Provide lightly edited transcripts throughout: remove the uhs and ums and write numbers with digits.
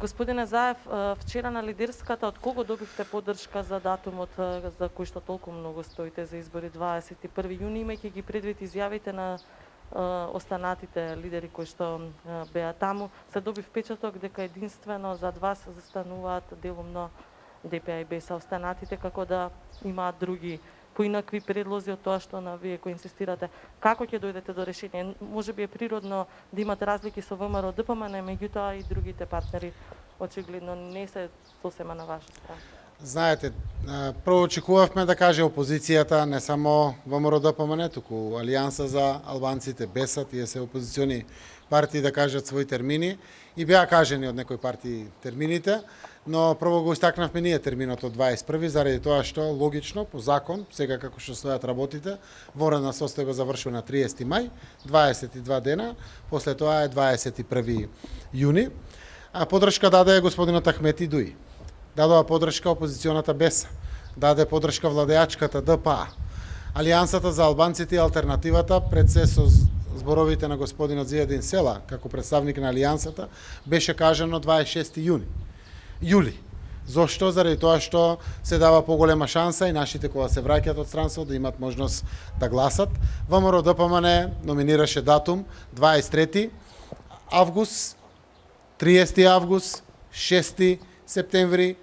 Господине Заев, вчера на лидерската, од кого добивте поддршка за датумот за кој што толку многу стоите за избори 21 јуни, имајќи ги предвид изјавите на останатите лидери кои што беа таму, се добив впечаток дека единствено зад вас застануваат делумно ДПА и БЕСА, останатите како да имаат други поинакви предлози од тоа што на вие кои инсистирате. Како ќе дојдете до решение? Може би е природно да имате разлики со ВМРО ДПМН, меѓутоа и другите партнери очигледно не се сосема на ваша страна. Знаете, прво очекувавме да каже опозицијата, не само ВМРО ДПМН, туку Алијанса за албанците, БЕСА, тие се опозициони партии да кажат своји термини и беа кажени од некои партии термините, но прво го истакнавме ние терминот од 21 заради тоа што логично по закон, сега како што стојат работите, воредна состојба завршува на 30 мај, 22 дена, после тоа е 21 јуни. А поддршка даде господинот Ахмети Дуи. Дадоа поддршка опозиционата БЕСА, даде поддршка владеачката ДПА. Алијансата за албанците и алтернативата пред се со зборовите на господинот Зијадин Села, како представник на Алијансата, беше кажано 26 јули. Зошто? Заради тоа што се дава поголема шанса и нашите кога се враќаат од странство да имат можност да гласат. ВМРО ДПМН номинираше датум 23 август, 30 август, 6 септември,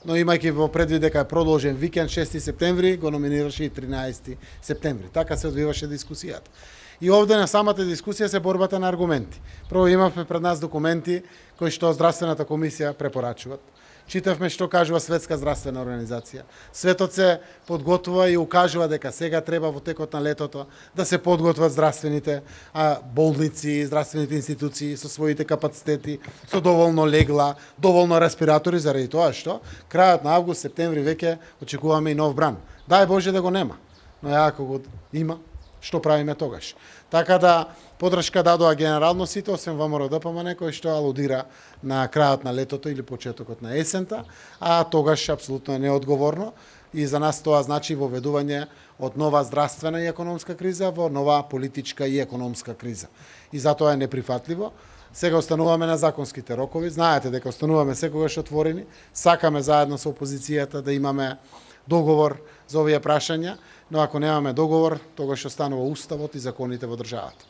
но имајќи во предвид дека е продолжен викенд 6 септември, го номинираше и 13 септември. Така се одвиваше дискусијата. И овде на самата дискусија се борбата на аргументи. Прво имавме пред нас документи кои што Здравствената комисија препорачуваат. Читавме што кажува Светска здравствена организација. Светот се подготвува и укажува дека сега треба во текот на летото да се подготват здравствените болници, здравствените институции со своите капацитети, со доволно легла, доволно респиратори, заради тоа што крајот на август, септември веќе очекуваме и нов бран. Дај Боже да го нема, но ако го има, што правиме тогаш? Така да поддршка дадоа генерално сите, освен ВМРО ДПМН, кој што алудира на крајот на летото или почетокот на есента, а тогаш апсолутно е неодговорно и за нас тоа значи воведување од нова здравствена и економска криза во нова политичка и економска криза. И затоа е неприфатливо. Сега остануваме на законските рокови. Знаете дека остануваме секогаш отворени. Сакаме заедно со опозицијата да имаме договор за овие прашања, но ако немаме договор, тогаш останува уставот и законите во државата.